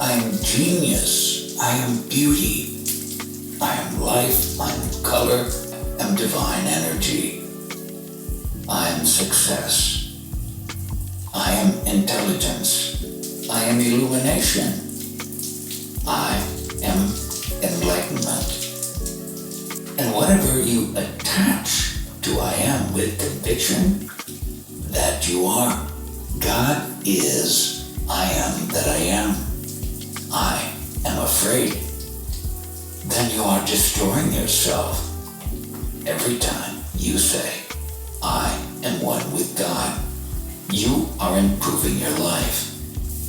I am genius. I am beauty. I am life. I am color. I am divine energy. I am success. I am intelligence. I am illumination. I am enlightenment. And whatever you attach to I am with conviction, that you are. God is I am that I am. I am afraid. Then you are destroying yourself every time you say, I am one with God. You are improving your life,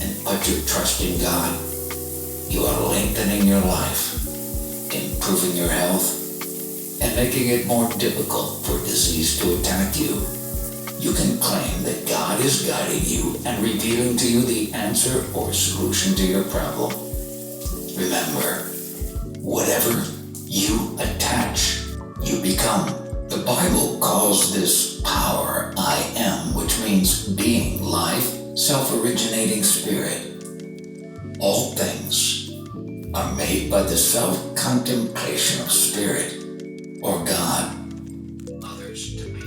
and put your trust in God. You are lengthening your life, improving your health, and making it more difficult for disease to attack you. You can claim that God is guiding you and revealing to you the answer or solution to your problem. Remember, whatever you attach, you become. The Bible calls this power I am, which means being, life, self-originating spirit. All things are made by the self-contemplation of spirit, or God. Others to me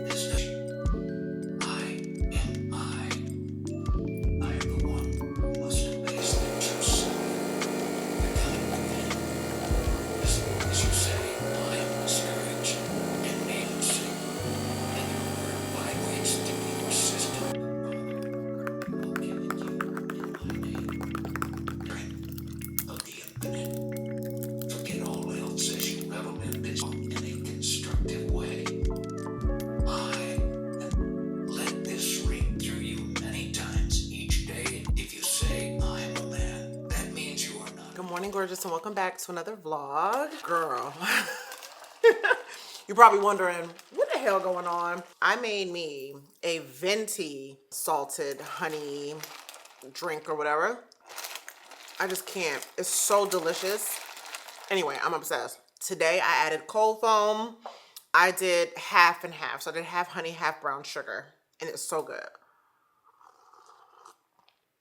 is that I am I. I am the one who must embrace the true self. The kind within. As you say, I am discouraged and nameless, and your word vibrates to be persistent. Father, I'll give it you in my name. Strength of the infinite. Forget all else as you revel in this in a constructive way. Let this ring through you many times each day. If you say, I am a man, that means you are not. Good morning, gorgeous, and welcome back to another vlog. Girl, you're probably wondering, what the hell going on? I made me a venti salted honey drink or whatever. I just can't. It's so delicious. Anyway, I'm obsessed. Today I added cold foam. I did half and half. So I did half honey, half brown sugar. And it's so good.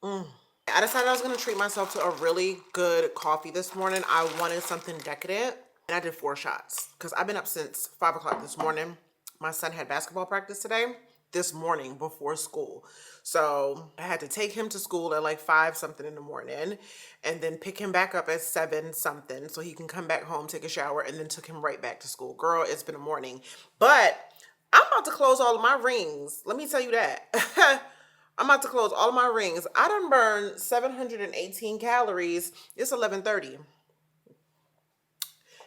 I decided I was going to treat myself to a really good coffee this morning. I wanted something decadent. And I did 4 shots. Because I've been up since 5 o'clock this morning. My son had basketball practice today. This morning before school. So I had to take him to school at like 5 something in the morning and then pick him back up at 7 something so he can come back home, take a shower, and then took him right back to school. Girl, it's been a morning. But I'm about to close all of my rings. Let me tell you that. I'm about to close all of my rings. I done burned 718 calories. It's 11:30.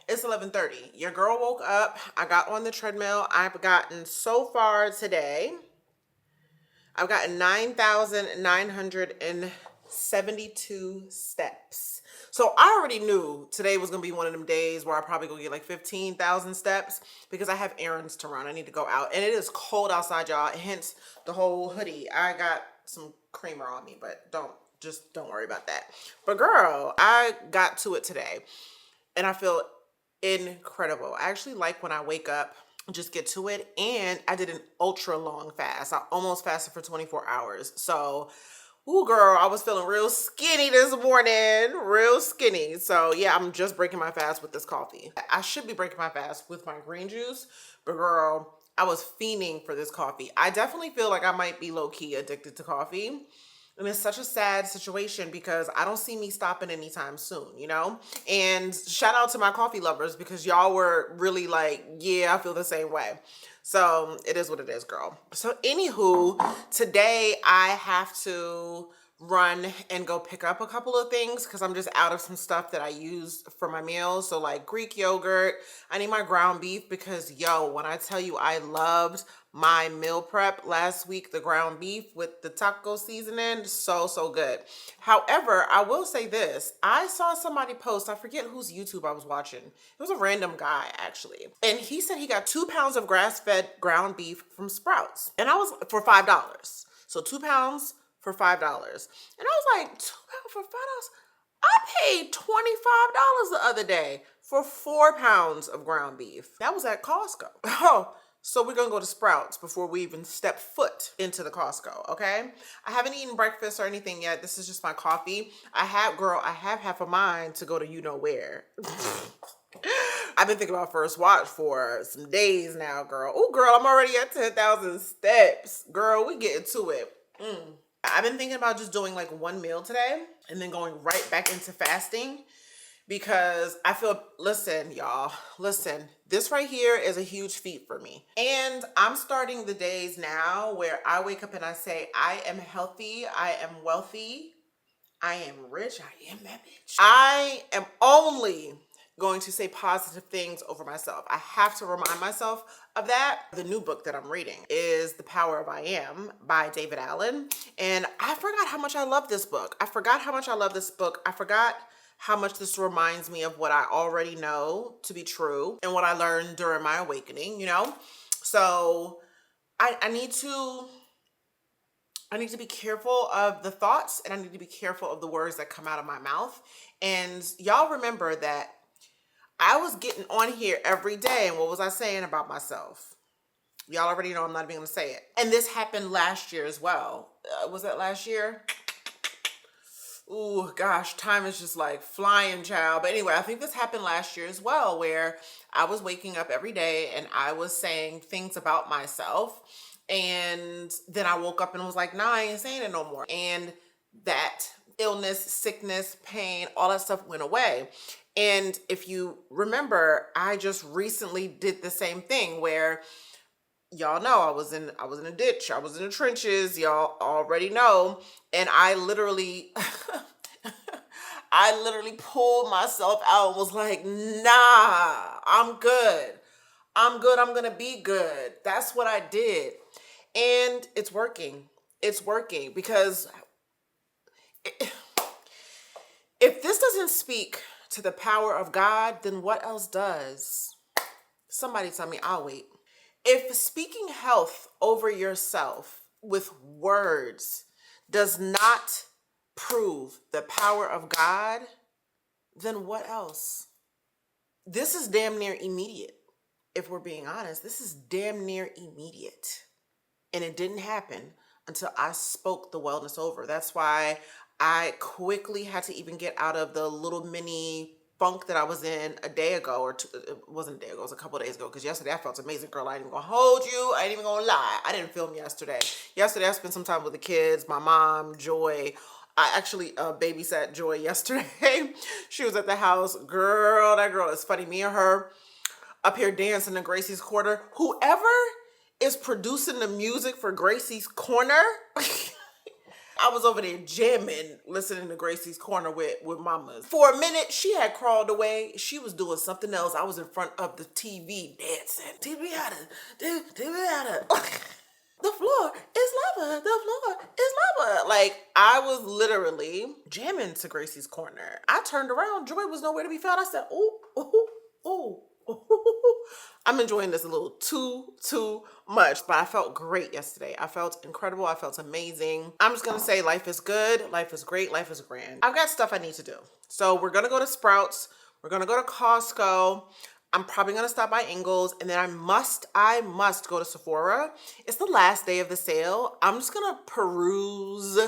It's 11:30. Your girl woke up. I got on the treadmill. I've gotten so far today, I've gotten 9,972 steps. So I already knew today was going to be one of them days where I probably go get like 15,000 steps because I have errands to run. I need to go out. And it is cold outside, y'all. Hence the whole hoodie. I got some creamer on me, but don't worry about that. But girl, I got to it today and I feel incredible. I actually like when I wake up, just get to it. And I did an ultra long fast. I almost fasted for 24 hours. So, ooh, girl, I was feeling real skinny this morning, real skinny. So yeah, I'm just breaking my fast with this coffee. I should be breaking my fast with my green juice, but girl, I was fiending for this coffee. I definitely feel like I might be low-key addicted to coffee. And it's such a sad situation because I don't see me stopping anytime soon, you know? And shout out to my coffee lovers because y'all were really like, yeah, I feel the same way. So it is what it is, girl. So anywho, today I have to run and go pick up a couple of things because I'm just out of some stuff that I used for my meals. So like Greek yogurt, I need my ground beef because yo, when I tell you I loved my meal prep last week, the ground beef with the taco seasoning, so good. However, I will say this, I saw somebody post, I forget whose YouTube I was watching. It was a random guy actually. And he said he got 2 pounds of grass-fed ground beef from Sprouts. And I was for $5. So 2 pounds for $5. And I was like, 2 pounds for $5? I paid $25 the other day for 4 pounds of ground beef. That was at Costco. Oh, So we're gonna go to Sprouts before we even step foot into the Costco, okay? I haven't eaten breakfast or anything yet. This is just my coffee. I have half a mind to go to you know where. I've been thinking about First Watch for some days now, girl. Oh, girl, I'm already at 10,000 steps. Girl, we getting to it. I've been thinking about just doing like one meal today and then going right back into fasting because I feel, listen, y'all, listen, this right here is a huge feat for me. And I'm starting the days now where I wake up and I say, I am healthy, I am wealthy, I am rich, I am that bitch. I am only going to say positive things over myself. I have to remind myself of that. The new book that I'm reading is The Power of I Am by David Allen. And I forgot how much I love this book. I forgot how much this reminds me of what I already know to be true and what I learned during my awakening, you know? So I need to be careful of the thoughts and I need to be careful of the words that come out of my mouth. And y'all remember that I was getting on here every day. And what was I saying about myself? Y'all already know I'm not even going to say it. And this happened last year as well. Was that last year? Ooh, gosh, time is just like flying, child. But anyway, I think this happened last year as well, where I was waking up every day and I was saying things about myself. And then I woke up and was like, nah, I ain't saying it no more. And that illness, sickness, pain, all that stuff went away. And if you remember, I just recently did the same thing where y'all know I was in a ditch. I was in the trenches. Y'all already know. And I literally pulled myself out and was like, nah, I'm good. I'm good. I'm going to be good. That's what I did. And it's working. It's working because if this doesn't speak to the power of God, then what else does? Somebody tell me, I'll wait. If speaking health over yourself with words does not prove the power of God, then what else? This is damn near immediate. If we're being honest, this is damn near immediate. And it didn't happen until I spoke the wellness over. That's why I quickly had to even get out of the little mini funk that I was in a day ago, or two, it wasn't a day ago, it was a couple of days ago, because yesterday I felt amazing, girl. I ain't even gonna hold you. I ain't even gonna lie. I didn't film yesterday. Yesterday I spent some time with the kids, my mom, Joy. I actually babysat Joy yesterday. She was at the house. Girl, that girl is funny. Me and her up here dancing in Gracie's Corner. Whoever is producing the music for Gracie's Corner, I was over there jamming, listening to Gracie's Corner with mamas. For a minute, she had crawled away. She was doing something else. I was in front of the TV dancing. TV had it. The floor is lava. The floor is lava. Like, I was literally jamming to Gracie's Corner. I turned around. Joy was nowhere to be found. I said, ooh, ooh, ooh. I'm enjoying this a little too much, but I felt great yesterday. I felt incredible. I felt amazing. I'm just gonna say life is good, life is great, life is grand. I've got stuff I need to do. So we're gonna go to Sprouts, we're gonna go to Costco. I'm probably gonna stop by Ingles, and then I must go to Sephora. It's the last day of the sale. I'm just gonna peruse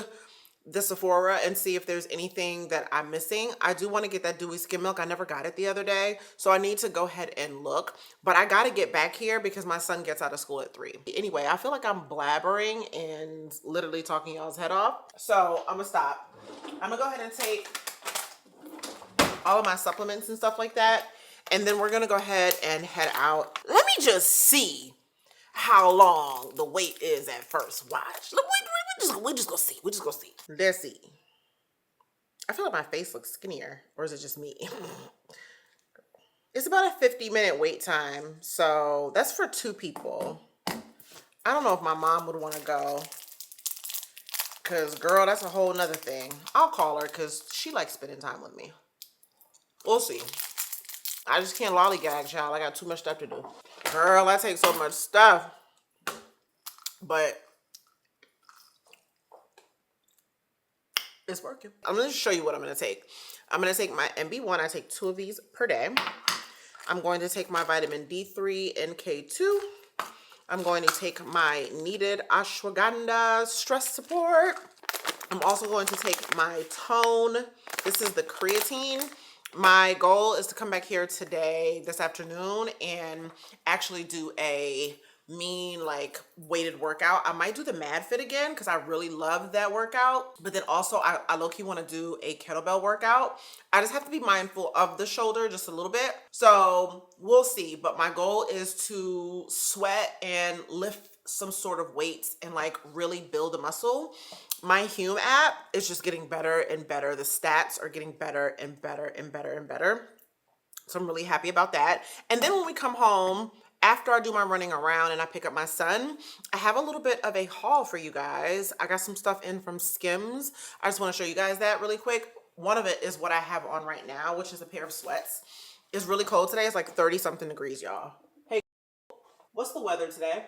the Sephora and see if there's anything that I'm missing. I do want to get that dewy skim milk. I never got it the other day, so I need to go ahead and look. But I got to get back here because my son gets out of school at 3. Anyway, I feel like I'm blabbering and literally talking y'all's head off. So I'm gonna stop. I'm gonna go ahead and take all of my supplements and stuff like that, and then we're gonna go ahead and head out. Let me just see how long the wait is at First Watch. We just gonna see. We just gonna see. Let's see. I feel like my face looks skinnier, or is it just me? It's about a 50-minute wait time, so that's for 2 people. I don't know if my mom would want to go, because girl, that's a whole nother thing. I'll call her because she likes spending time with me. We'll see. I just can't lollygag, child. I got too much stuff to do. Girl, I take so much stuff. But it's working. I'm going to show you what I'm going to take. I'm going to take my MB1. I take 2 of these per day. I'm going to take my vitamin D3 and K2. I'm going to take my needed ashwagandha stress support. I'm also going to take my tone. This is the creatine. My goal is to come back here today, this afternoon, and actually do a mean like weighted workout. I might do the Mad Fit again because I really love that workout. But then also I low-key want to do a kettlebell workout. I just have to be mindful of the shoulder just a little bit. So we'll see. But my goal is to sweat and lift some sort of weights and like really build a muscle. My Hume app is just getting better and better. The stats are getting better and better and better and better. So I'm really happy about that. And then when we come home, after I do my running around and I pick up my son, I have a little bit of a haul for you guys. I got some stuff in from Skims. I just want to show you guys that really quick. One of it is what I have on right now, which is a pair of sweats. It's really cold today. It's like 30 something degrees, y'all. Hey, what's the weather today?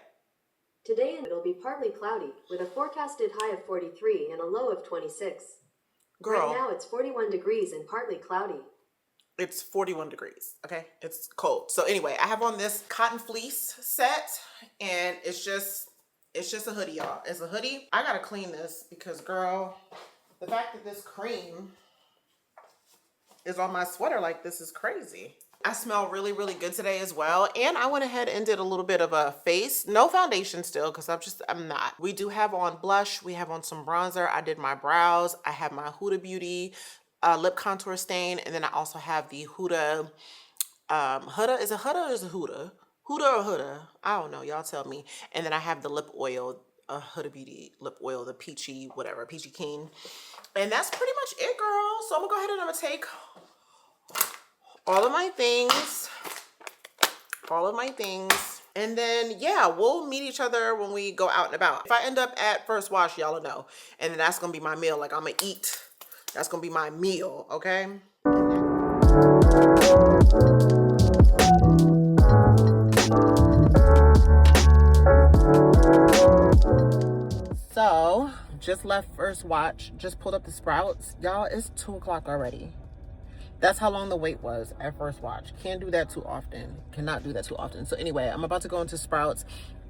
Today it'll be partly cloudy with a forecasted high of 43 and a low of 26. Girl, right now it's 41 degrees and partly cloudy. It's 41 degrees, okay? It's cold. So anyway, I have on this cotton fleece set, and it's just a hoodie, y'all. It's a hoodie. I gotta clean this because, girl, the fact that this cream is on my sweater like this is crazy. I smell really, really good today as well. And I went ahead and did a little bit of a face. No foundation still because I'm not. We do have on blush. We have on some bronzer. I did my brows. I have my Huda Beauty lip contour stain. And then I also have the Huda, Huda, is it Huda or is it Huda? Huda or Huda? I don't know. Y'all tell me. And then I have the lip oil, Huda Beauty lip oil, the peachy, whatever, peachy keen. And that's pretty much it, girl. So I'm gonna go ahead and I'm gonna take all of my things, and then yeah, we'll meet each other when we go out and about. If I end up at First Wash, y'all will know, and then that's gonna be my meal. Like, I'm gonna eat, that's gonna be my meal, okay? So just left First Watch, just pulled up the Sprouts, y'all. It's 2 o'clock already. That's how long the wait was at First Watch. Can't do that too often. Cannot do that too often. So anyway, I'm about to go into Sprouts.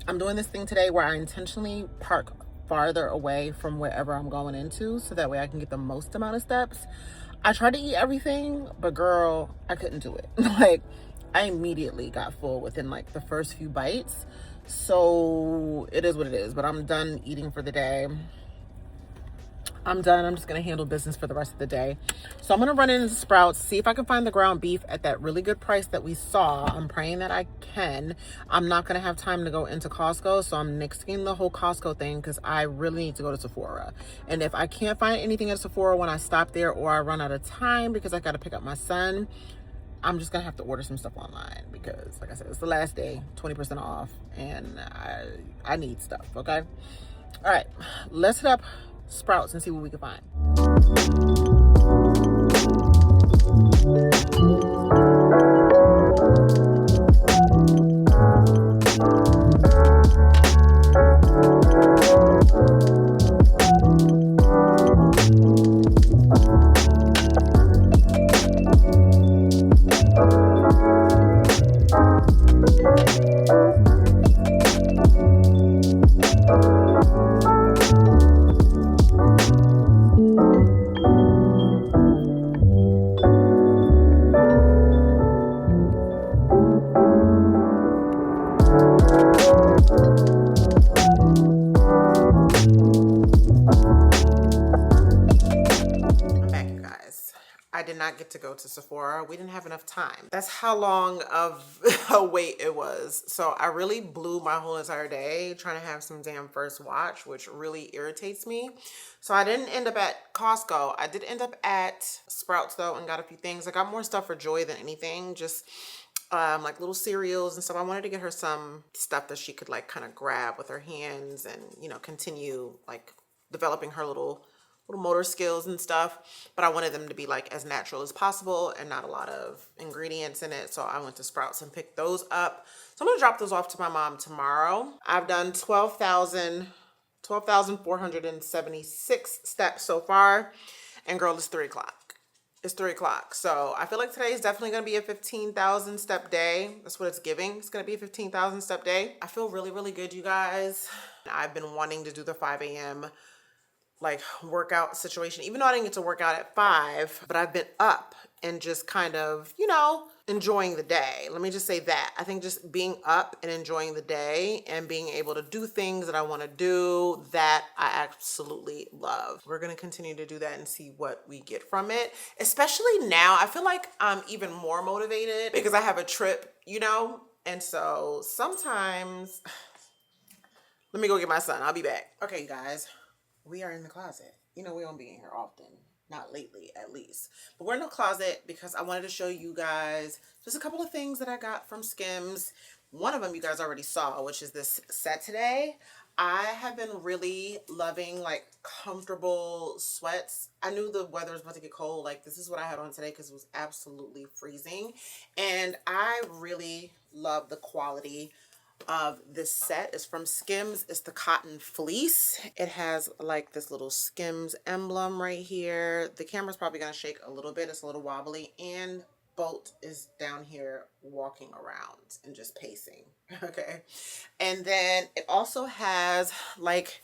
I'm doing this thing today where I intentionally park farther away from wherever I'm going into so that way I can get the most amount of steps. I tried to eat everything, but girl, I couldn't do it. Like, I immediately got full within like the first few bites. So it is what it is, but I'm done eating for the day. I'm done. I'm just going to handle business for the rest of the day. So I'm going to run into Sprouts, see if I can find the ground beef at that really good price that we saw. I'm praying that I can. I'm not going to have time to go into Costco, so I'm nixing the whole Costco thing because I really need to go to Sephora. And if I can't find anything at Sephora when I stop there, or I run out of time because I got to pick up my son, I'm just going to have to order some stuff online because, like I said, it's the last day, 20% off, and I need stuff, okay? All right, let's hit up Sprouts and see what we can find. I did not get to go to Sephora. We didn't have enough time. That's how long of a wait it was. So I really blew my whole entire day trying to have some damn First Watch, which really irritates me. So I didn't end up at Costco. I did end up at Sprouts though and got a few things. I got more stuff for Joy than anything. Just like little cereals and stuff. I wanted to get her some stuff that she could like kind of grab with her hands and, you know, continue like developing her little motor skills and stuff, but I wanted them to be like as natural as possible and not a lot of ingredients in it. So I went to Sprouts and picked those up. So I'm gonna drop those off to my mom tomorrow. I've done 12,476 steps so far, and girl, it's 3 o'clock. It's 3 o'clock. So I feel like today is definitely going to be a 15,000 step day. That's what it's giving. It's going to be a 15,000 step day. I feel really, really good, you guys. I've been wanting to do the 5 a.m. like workout situation, even though I didn't get to work out at 5, but I've been up and just kind of, you know, enjoying the day. Let me just say that. I think just being up and enjoying the day and being able to do things that I want to do, that I absolutely love. We're going to continue to do that and see what we get from it. Especially now, I feel like I'm even more motivated because I have a trip, you know? And so sometimes, let me go get my son. I'll be back. Okay, guys, we are in the closet. You know, we don't be in here often. Not lately, at least. But we're in the closet because I wanted to show you guys just a couple of things that I got from Skims. One of them you guys already saw, which is this set today. I have been really loving like comfortable sweats. I knew the weather was about to get cold. Like, this is what I had on today because it was absolutely freezing. And I really love the quality of this set. Is from Skims. It's the cotton fleece. It has like this little Skims emblem right here. The camera's probably gonna shake a little bit. It's a little wobbly, and Bolt is down here walking around and just pacing. Okay, and then it also has like,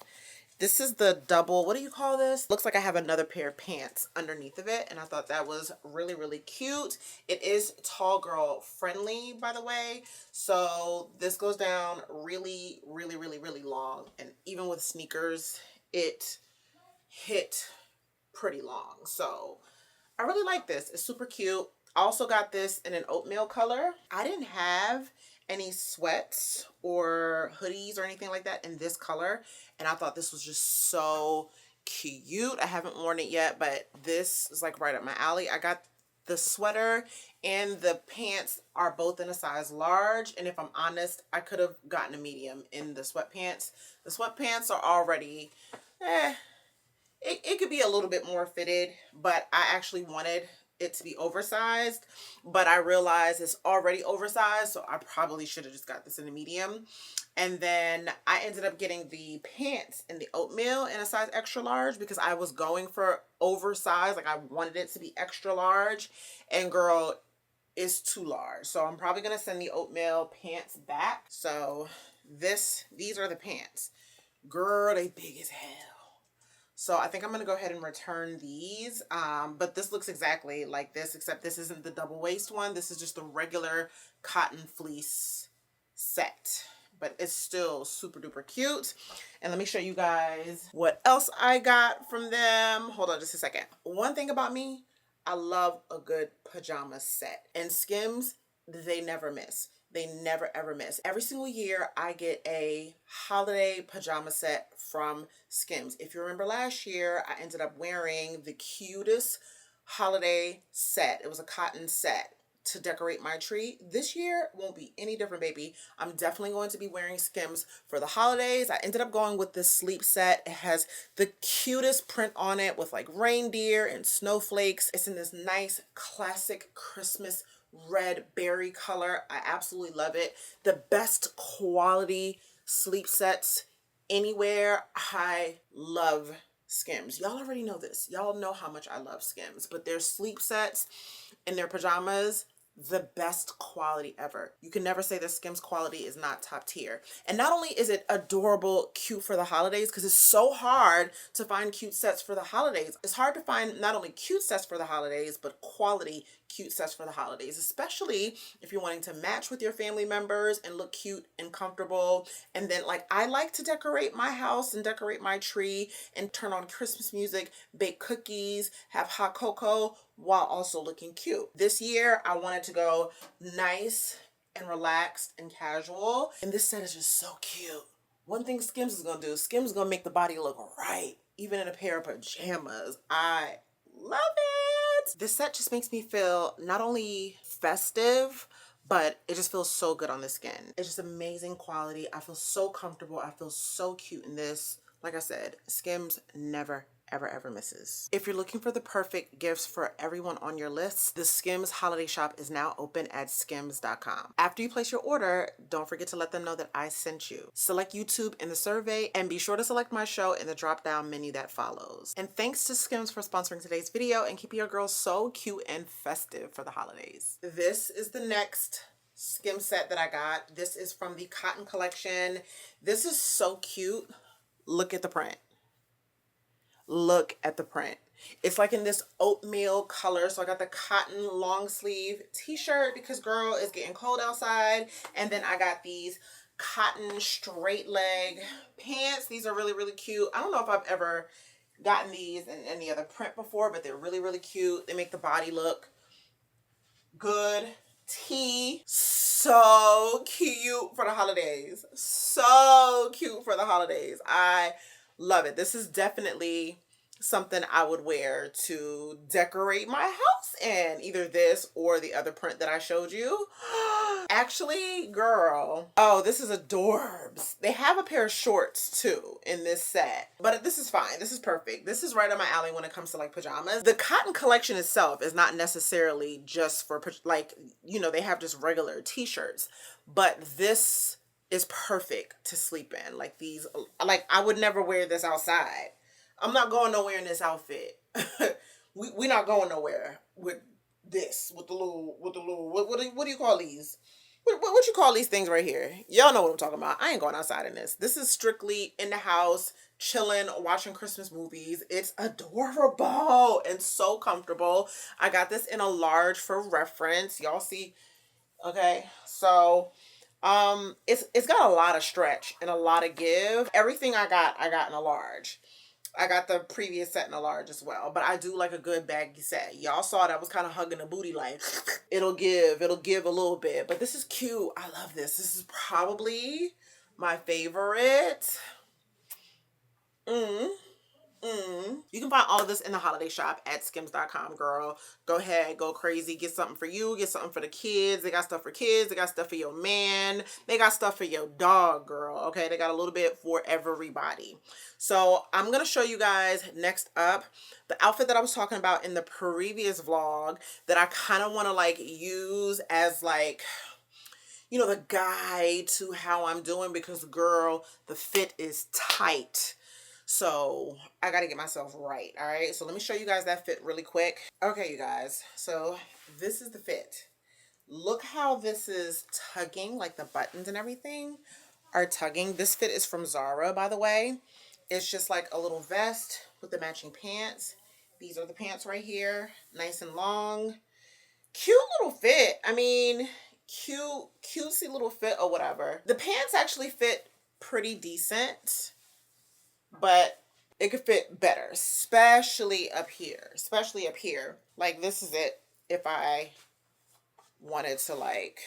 this is the double, what do you call this? Looks like I have another pair of pants underneath of it, and I thought that was really, really cute. It is tall girl friendly, by the way. So this goes down really, really, really, really long. And even with sneakers, it hit pretty long. So I really like this. It's super cute. I also got this in an oatmeal color. I didn't have any sweats or hoodies or anything like that in this color, and I thought this was just so cute. I haven't worn it yet, but this is like right up my alley. I got the sweater and the pants are both in a size large, and if I'm honest, I could have gotten a medium in the sweatpants. The sweatpants are already it could be a little bit more fitted, but I actually wanted it to be oversized, but I realized it's already oversized, so I probably should have just got this in a medium. And then I ended up getting the pants in the oatmeal in a size extra large because I was going for oversized. Like, I wanted it to be extra large, and girl, it's too large. So I'm probably gonna send the oatmeal pants back. So these are the pants. Girl, they big as hell. So I think I'm going to go ahead and return these. But this looks exactly like this, except this isn't the double waist one. This is just the regular cotton fleece set. But it's still super duper cute. And let me show you guys what else I got from them. Hold on just a second. One thing about me, I love a good pajama set. And Skims, they never miss. They never ever miss. Every single year I get a holiday pajama set from Skims. If you remember last year, I ended up wearing the cutest holiday set. It was a cotton set to decorate my tree. This year won't be any different, baby. I'm definitely going to be wearing Skims for the holidays. I ended up going with this sleep set. It has the cutest print on it with like reindeer and snowflakes. It's in this nice classic Christmas red berry color. I absolutely love it. The best quality sleep sets anywhere. I love Skims. Y'all already know this. Y'all know how much I love Skims, but their sleep sets and their pajamas, the best quality ever. You can never say that Skims quality is not top tier. And not only is it adorable, cute for the holidays, because it's so hard to find cute sets for the holidays. It's hard to find not only cute sets for the holidays, but quality cute sets for the holidays, especially if you're wanting to match with your family members and look cute and comfortable. And then, like, I like to decorate my house and decorate my tree and turn on Christmas music, bake cookies, have hot cocoa while also looking cute. This year I wanted to go nice and relaxed and casual, and this set is just so cute. One thing Skims is gonna do, Skims is gonna make the body look right, even in a pair of pajamas. I love it. This set just makes me feel not only festive, but it just feels so good on the skin. It's just amazing quality. I feel so comfortable. I feel so cute in this. Like I said, Skims never ever misses. If you're looking for the perfect gifts for everyone on your list, the Skims holiday shop is now open at skims.com. After you place your order, don't forget to let them know that I sent you. Select YouTube in the survey and be sure to select my show in the drop-down menu that follows. And thanks to Skims for sponsoring today's video and keeping your girls so cute and festive for the holidays. This is the next Skim set that I got. This is from the Cotton collection. This is so cute. Look at the print. Look at the print. It's like in this oatmeal color. So I got the cotton long sleeve t-shirt because girl, it's getting cold outside. And then I got these cotton straight leg pants. These are really cute. I don't know if I've ever gotten these in any other print before, but they're really cute. They make the body look good. Tee, so cute for the holidays. So cute for the holidays. I love it. This is definitely something I would wear to decorate my house in. Either this or the other print that I showed you. Actually, girl. Oh, this is adorbs. They have a pair of shorts too in this set. But this is fine. This is perfect. This is right up my alley when it comes to like pajamas. The cotton collection itself is not necessarily just for like, you know, they have just regular t-shirts. But this is perfect to sleep in. Like these, like I would never wear this outside. I'm not going nowhere in this outfit. We're not going nowhere with this, with the little, what do you call these? What you call these things right here? Y'all know what I'm talking about. I ain't going outside in this. This is strictly in the house, chilling, watching Christmas movies. It's adorable and so comfortable. I got this in a large for reference. Y'all see, okay? So, it's got a lot of stretch and a lot of give. Everything I got in a large. I got the previous set in a large as well, but I do like a good baggy set. Y'all saw that I was kind of hugging the booty like it'll give a little bit, but this is cute. I love this. This is probably my favorite. You can find all of this in the holiday shop at skims.com, girl. Go ahead, go crazy, get something for you, get something for the kids. They got stuff for kids, they got stuff for your man, they got stuff for your dog, girl. Okay, they got a little bit for everybody. So I'm gonna show you guys next up the outfit that I was talking about in the previous vlog that I kind of want to like use as like, you know, the guide to how I'm doing, because girl, the fit is tight. So I got to get myself right. All right. So let me show you guys that fit really quick. Okay, you guys. So this is the fit. Look how this is tugging, like the buttons and everything are tugging. This fit is from Zara, by the way. It's just like a little vest with the matching pants. These are the pants right here. Nice and long. Cute little fit. I mean, cutesy little fit or whatever. The pants actually fit pretty decent, but it could fit better, especially up here. Like this is it if I wanted to like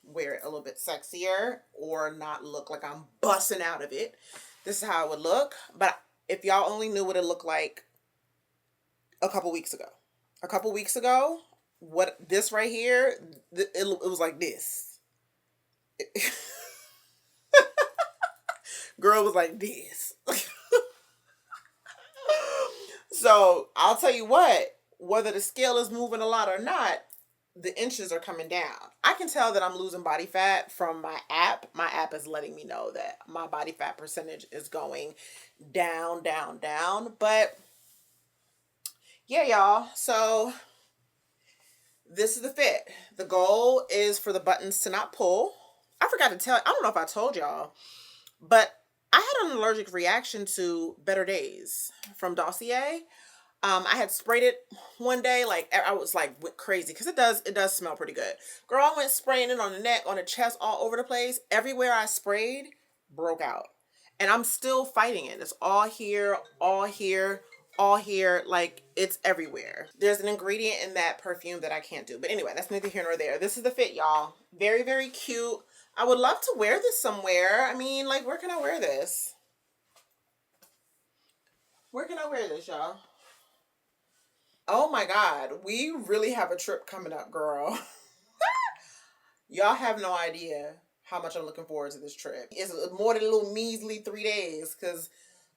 wear it a little bit sexier or not look like I'm busting out of it. This is how it would look. But if y'all only knew what it looked like a couple weeks ago, what this right here, it was like this. Girl was like this. So I'll tell you what, whether the scale is moving a lot or not, the inches are coming down. I can tell that I'm losing body fat from my app. My app is letting me know that my body fat percentage is going down. But yeah, y'all. So this is the fit. The goal is for the buttons to not pull. I forgot to tell you, I don't know if I told y'all, but I had an allergic reaction to Better Days from Dossier. I had sprayed it one day, like I was like went crazy because it does smell pretty good. Girl, I went spraying it on the neck, on the chest, all over the place. Everywhere I sprayed broke out. And I'm still fighting it. It's all here, like it's everywhere. There's an ingredient in that perfume that I can't do. But anyway, that's neither here nor there. This is the fit, y'all. Very cute. I would love to wear this somewhere. I mean, like, where can I wear this? Where can I wear this, y'all? Oh my God, we really have a trip coming up, girl. Y'all have no idea how much I'm looking forward to this trip. It's more than a little measly 3 days because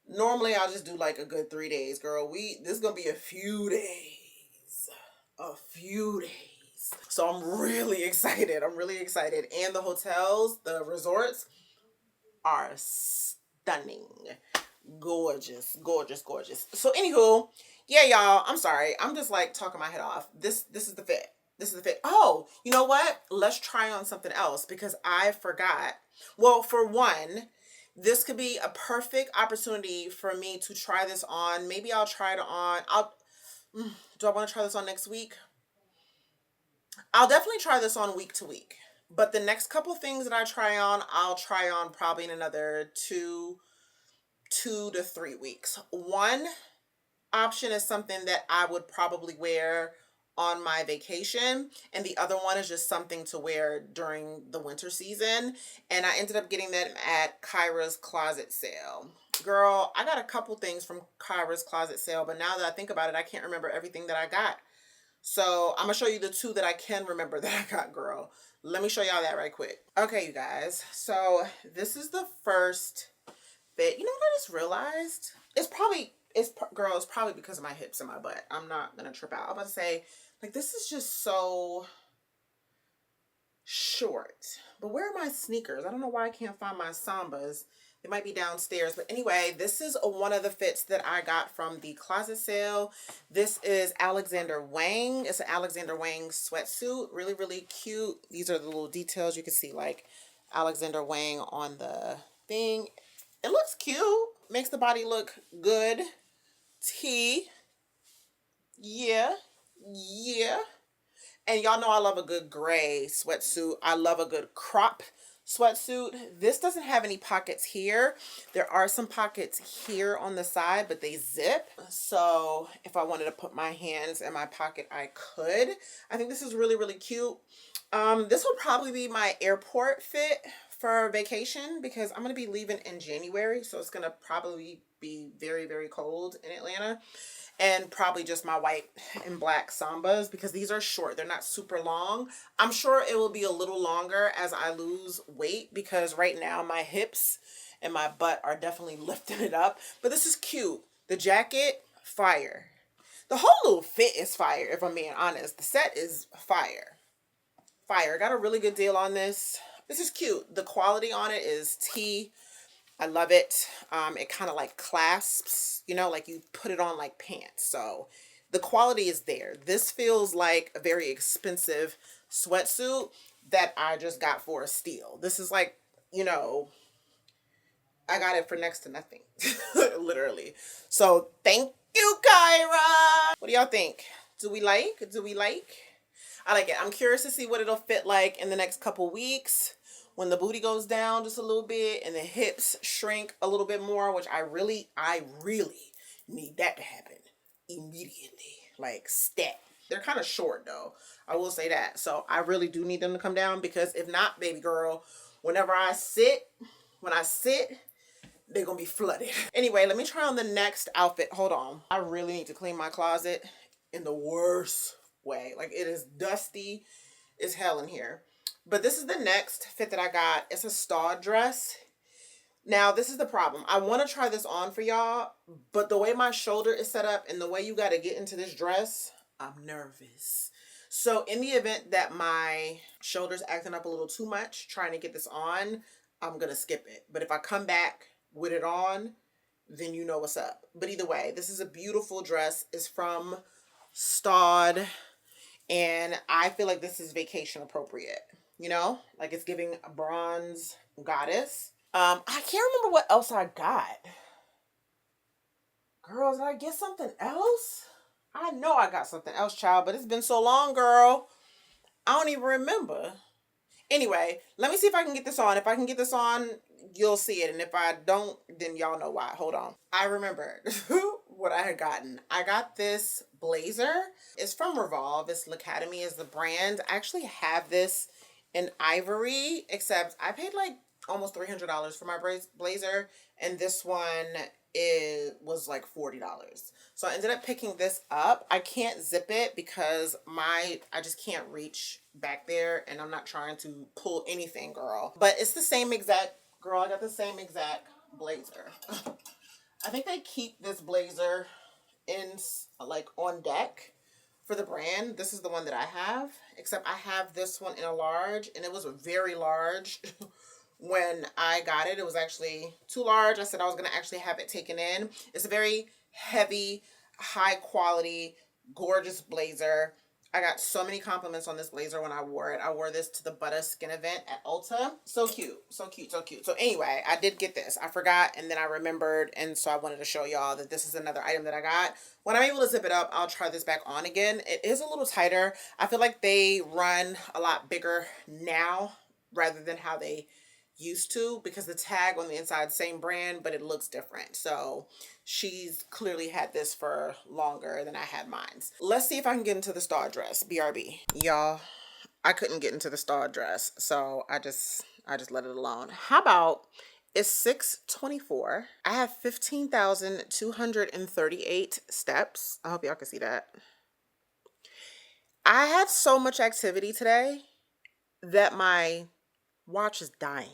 Normally I'll just do like a good 3 days, girl. This is gonna be a few days. A few days. So I'm really excited. I'm really excited. And the hotels, the resorts are stunning. Gorgeous, gorgeous, gorgeous. So anywho, yeah, y'all, I'm sorry. I'm just like talking my head off. This is the fit. This is the fit. Oh, you know what? Let's try on something else because I forgot. Well, for one, this could be a perfect opportunity for me to try this on. Maybe I'll try it on. Do I want to try this on next week? I'll definitely try this on week to week. But the next couple things that I try on, I'll try on probably in another two to 3 weeks. One option is something that I would probably wear on my vacation, and the other one is just something to wear during the winter season. And I ended up getting them at Kyra's closet sale. Girl, I got a couple things from Kyra's closet sale, but now that I think about it, I can't remember everything that I got. So I'm gonna show you the two that I can remember that I got, girl. Let me show y'all that right quick. Okay, you guys. So this is the first fit. You know what I just realized? Girl, it's probably because of my hips and my butt. I'm not gonna trip out. I'm about to say, like, this is just so short. But where are my sneakers? I don't know why I can't find my Sambas. They might be downstairs. But anyway, this is one of the fits that I got from the closet sale. This is Alexander Wang. It's an Alexander Wang sweatsuit. Really, really cute. These are the little details. You can see like Alexander Wang on the thing. It looks cute. Makes the body look good. T. Yeah. Yeah. And y'all know I love a good gray sweatsuit. I love a good crop sweatsuit. This doesn't have any pockets here. There are some pockets here on the side, but they zip. So if I wanted to put my hands in my pocket, I could. I think this is really, really cute. This will probably be my airport fit for vacation because I'm going to be leaving in January. So it's going to probably be very, very cold in Atlanta. And probably just my white and black Sambas because these are short. They're not super long. I'm sure it will be a little longer as I lose weight because right now my hips and my butt are definitely lifting it up. But this is cute. The jacket, fire. The whole little fit is fire, if I'm being honest. The set is fire. Fire. Got a really good deal on this. This is cute. The quality on it is T. I love it. It kind of like clasps, you know, like you put it on like pants. So the quality is there. This feels like a very expensive sweatsuit that I just got for a steal. This is like, you know, I got it for next to nothing, literally. So thank you, Kyra. What do y'all think? Do we like? I like it. I'm curious to see what it'll fit like in the next couple weeks when the booty goes down just a little bit and the hips shrink a little bit more, which I really need that to happen immediately, like stat. They're kind of short though. I will say that. So I really do need them to come down because if not, baby girl, when I sit, they're gonna be flooded. Anyway, let me try on the next outfit. Hold on. I really need to clean my closet in the worst way. Like it is dusty as hell in here. But this is the next fit that I got. It's a star dress. Now, this is the problem. I want to try this on for y'all, but the way my shoulder is set up and the way you got to get into this dress, I'm nervous. So in the event that my shoulder's acting up a little too much trying to get this on, I'm going to skip it. But if I come back with it on, then you know what's up. But either way, this is a beautiful dress. It's from Staud, and I feel like this is vacation appropriate. You know, like it's giving a bronze goddess. I can't remember what else I got. Girls, did I get something else? I know I got something else, child, but it's been so long, girl. I don't even remember. Anyway, let me see if I can get this on. If I can get this on, you'll see it. And if I don't, then y'all know why. Hold on. I remember what I had gotten. I got this blazer. It's from Revolve. It's L'Academy is the brand. I actually have this in ivory, except I paid like almost $300 for my blazer. And this one was like $40. So I ended up picking this up. I can't zip it because I just can't reach back there and I'm not trying to pull anything, girl. But it's the same exact, girl, I got the same exact blazer. I think they keep this blazer in like on deck for the brand. This is the one that I have, except I have this one in a large, and it was very large when I got it. It was actually too large. I said I was going to actually have it taken in. It's a very heavy, high quality, gorgeous blazer. I got so many compliments on this blazer when I wore it. I wore this to the Butter Skin event at Ulta. So cute, so cute, so cute. So anyway, I did get this. I forgot, and then I remembered, and so I wanted to show y'all that this is another item that I got. When I'm able to zip it up, I'll try this back on again. It is a little tighter. I feel like they run a lot bigger now rather than how they used to, because the tag on the inside, same brand, but it looks different. So she's clearly had this for longer than I had mine. Let's see if I can get into the star dress. BRB. Y'all, I couldn't get into the star dress, so I just let it alone. How about, it's 6:24. I have 15,238 steps. I hope y'all can see that. I had so much activity today that my watch is dying.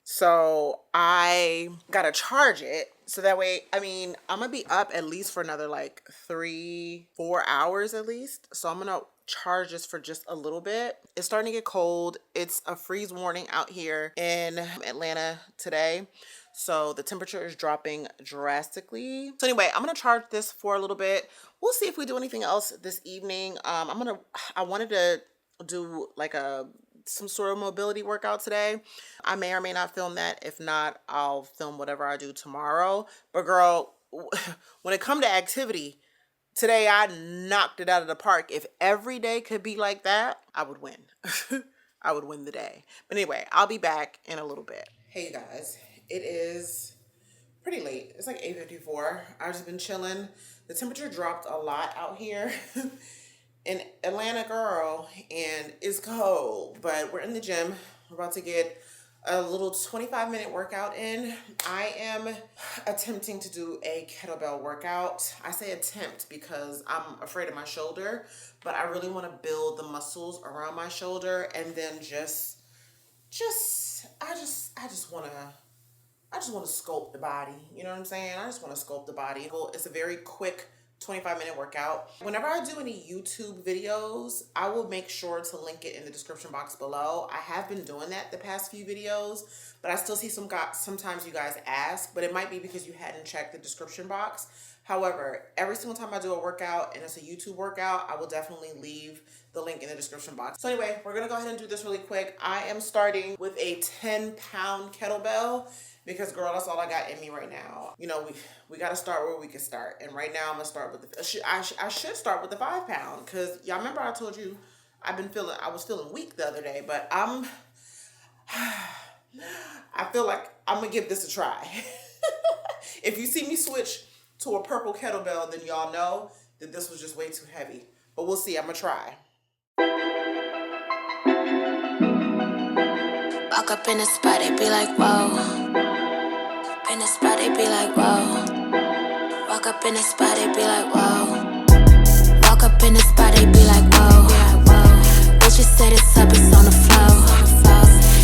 So I gotta charge it so that way, I mean, I'm gonna be up at least for another like 3-4 hours at least. So I'm gonna charge this for just a little bit. It's starting to get cold. It's a freeze warning out here in Atlanta today. So the temperature is dropping drastically. So anyway, I'm gonna charge this for a little bit. We'll see if we do anything else this evening. I wanted to do like some sort of mobility workout today. I may or may not film that. If not, I'll film whatever I do tomorrow. But girl, when it comes to activity, today I knocked it out of the park. If every day could be like that, I would win. I would win the day. But anyway, I'll be back in a little bit. Hey you guys, it is pretty late. It's like 8:54. I've just been chilling. The temperature dropped a lot out here. In Atlanta, girl, and it's cold, but we're in the gym. We're about to get a little 25-minute workout in. I am attempting to do a kettlebell workout. I say attempt because I'm afraid of my shoulder, but I really want to build the muscles around my shoulder, and then I just want to sculpt the body. You know what I'm saying? I just want to sculpt the body. It's a very quick 25-minute workout. Whenever I do any YouTube videos, I will make sure to link it in the description box below. I have been doing that the past few videos, but I still see sometimes you guys ask, but it might be because you hadn't checked the description box. However, every single time I do a workout and it's a YouTube workout, I will definitely leave the link in the description box. So anyway, we're gonna go ahead and do this really quick. I am starting with a 10-pound kettlebell, because girl, that's all I got in me right now. You know, we got to start where we can start. And right now I'm going to start with I should start with the 5-pound, because y'all remember I told you I was feeling weak the other day, but I feel like I'm going to give this a try. If you see me switch to a purple kettlebell, then y'all know that this was just way too heavy. But we'll see. I'm going to try. Walk up in the spot, they be like, whoa. In the spot, they be like, whoa. Walk up in the spot, they be like, whoa. Walk up in the spot, they be like, whoa. Bitches said it's up, it's on the floor.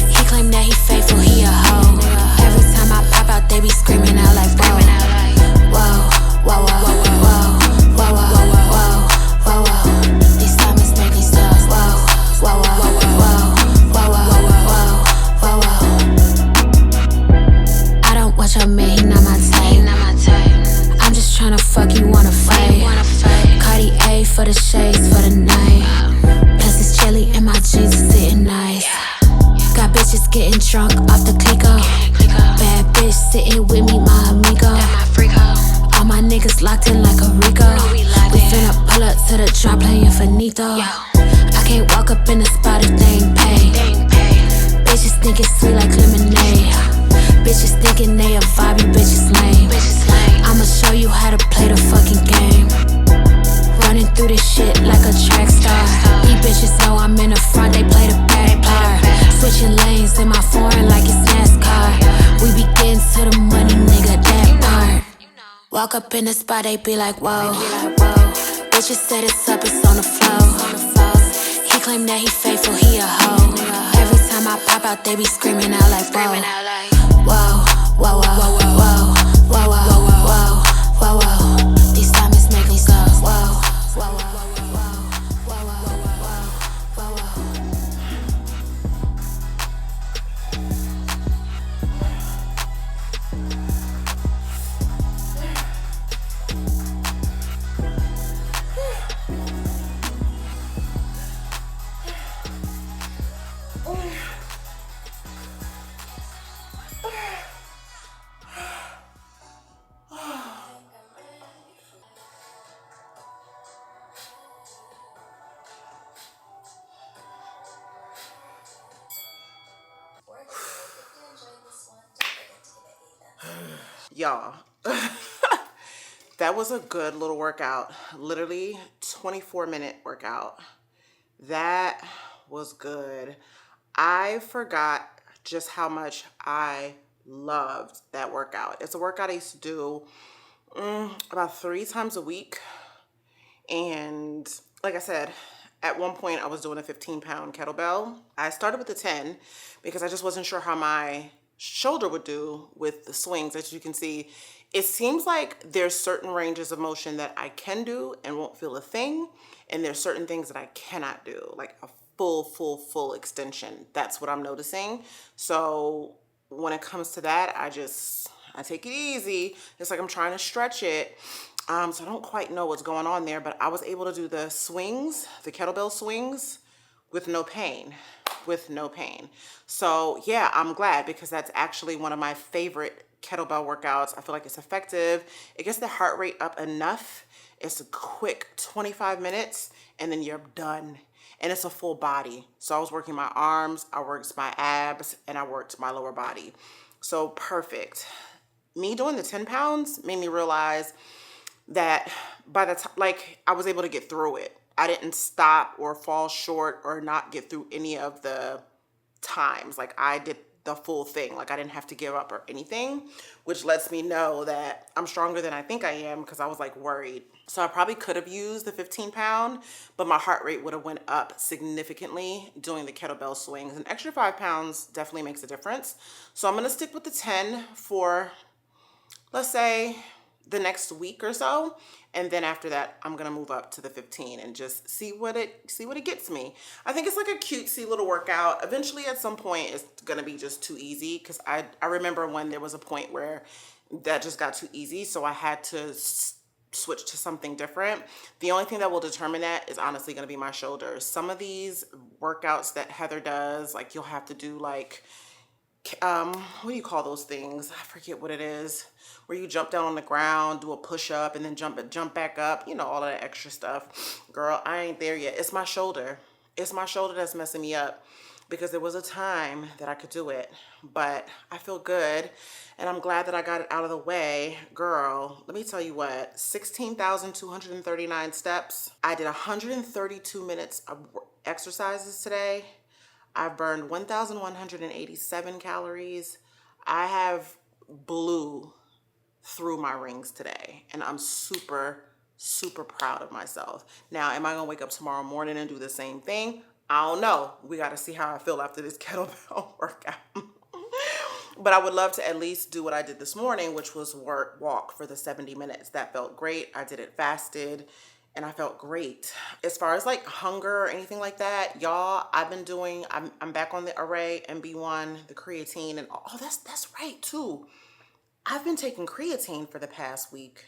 He claim that he faithful, he a hoe. Every time I pop out, they be screaming out like, whoa. Whoa, whoa, whoa, whoa, whoa, whoa, whoa, whoa, whoa. These diamonds make me stop. Whoa, whoa, whoa, whoa, whoa, whoa, whoa, whoa, whoa. I don't watch your man, he not my type. I'm just tryna fuck, you wanna fight. Cartier for the shades for the night. Plus it's chilly and my jeans are sitting nice. Got bitches getting drunk off the Clico. Bad bitch sitting with me, my amigo. All my niggas locked in like a Rico. We finna pull up to the drop playing finito. I can't walk up in the spot if they ain't paid. Bitches think it's sweet like lemonade. Bitches thinking they a vibe, you bitches lame. I'ma show you how to play the fucking game. Running through this shit like a track star. These bitches know I'm in the front, they play the back part. Switching lanes in my foreign like it's NASCAR. We be getting to the money, nigga, that part. Walk up in the spot, they be like, whoa. Bitches said it's up, it's on the floor. He claim that he faithful, he a hoe. Every time I pop out, they be screaming out like, whoa. Whoa, whoa, whoa, whoa, whoa, whoa, whoa, whoa, whoa. These diamonds make me go, whoa, whoa, whoa, whoa, whoa, whoa, whoa, whoa. Y'all, that was a good little workout. Literally 24-minute workout. That was good. I forgot just how much I loved that workout. It's a workout I used to do about 3 times a week. And like I said, at one point I was doing a 15-pound kettlebell. I started with the 10 because I just wasn't sure how my shoulder would do with the swings. As you can see, it seems like there's certain ranges of motion that I can do and won't feel a thing. And there's certain things that I cannot do, like a full extension. That's what I'm noticing. So when it comes to that, I take it easy. It's like I'm trying to stretch it. So I don't quite know what's going on there, but I was able to do the swings, the kettlebell swings, with no pain. So yeah, I'm glad, because that's actually one of my favorite kettlebell workouts. I feel like it's effective. It gets the heart rate up enough. It's a quick 25 minutes and then you're done. And it's a full body. So I was working my arms, I worked my abs, and I worked my lower body. So perfect. Me doing the 10 pounds made me realize that by the time, like, I was able to get through it. I didn't stop or fall short or not get through any of the times. Like, I did the full thing. Like, I didn't have to give up or anything, which lets me know that I'm stronger than I think I am, because I was like worried. So I probably could have used the 15-pound, but my heart rate would have went up significantly doing the kettlebell swings. An extra 5 pounds definitely makes a difference. So I'm going to stick with the 10 for, let's say, the next week or so, and then after that I'm gonna move up to the 15 and just see what it gets me. I think it's like a cutesy little workout. Eventually at some point it's gonna be just too easy, because I remember when there was a point where that just got too easy, so I had to switch to something different. The only thing that will determine that is honestly gonna be my shoulders. Some of these workouts that Heather does, like, you'll have to do like what do you call those things? I forget what it is. Where you jump down on the ground, do a push-up, and then jump back up. You know, all of that extra stuff. Girl, I ain't there yet. It's my shoulder. It's my shoulder that's messing me up, because there was a time that I could do it, but I feel good, and I'm glad that I got it out of the way. Girl, let me tell you what, 16,239 steps. I did 132 minutes of exercises today. I've burned 1,187 calories. I have blew through my rings today, and I'm super proud of myself. Now, am I gonna wake up tomorrow morning and do the same thing? I don't know. We gotta see how I feel after this kettlebell workout. But I would love to at least do what I did this morning, which was walk for the 70 minutes. That felt great. I did it fasted, and I felt great. As far as like hunger or anything like that, y'all, I'm back on the Array, MB1, the creatine, and oh, that's right too. I've been taking creatine for the past week.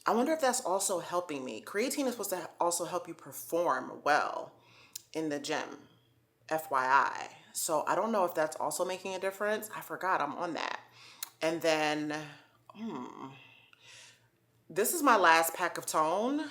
I wonder if that's also helping me. Creatine is supposed to also help you perform well in the gym, FYI. So I don't know if that's also making a difference. I forgot I'm on that. And then, this is my last pack of tone.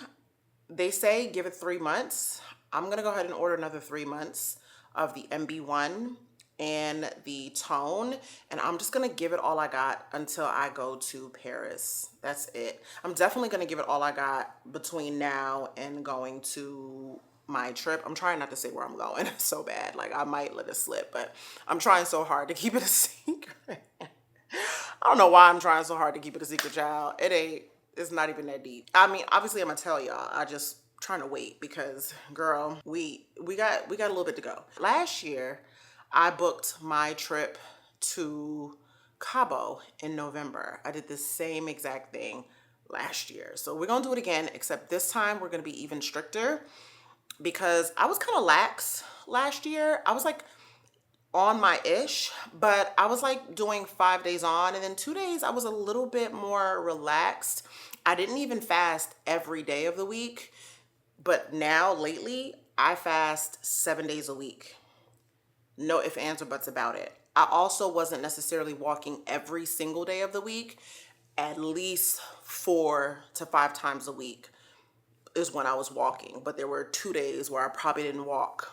They say give it 3 months. I'm gonna go ahead and order another 3 months of the MB1 and the tone, and I'm just gonna give it all I got until I go to Paris. That's it. I'm definitely gonna give it all I got between now and going to my trip. I'm trying not to say where I'm going so bad. Like, I might let it slip, but I'm trying so hard to keep it a secret. I don't know why I'm trying so hard to keep it a secret, child. It's not even that deep. I mean, obviously I'm gonna tell y'all. I just trying to wait, because girl, we got a little bit to go. Last year, I booked my trip to Cabo in November. I did the same exact thing last year. So we're gonna do it again, except this time we're gonna be even stricter because I was kind of lax last year. I was like on my ish, but I was like doing 5 days on, and then 2 days I was a little bit more relaxed. I didn't even fast every day of the week, but now lately I fast 7 days a week. No ifs, ands, or buts about it. I also wasn't necessarily walking every single day of the week. At least 4 to 5 times a week is when I was walking, but there were 2 days where I probably didn't walk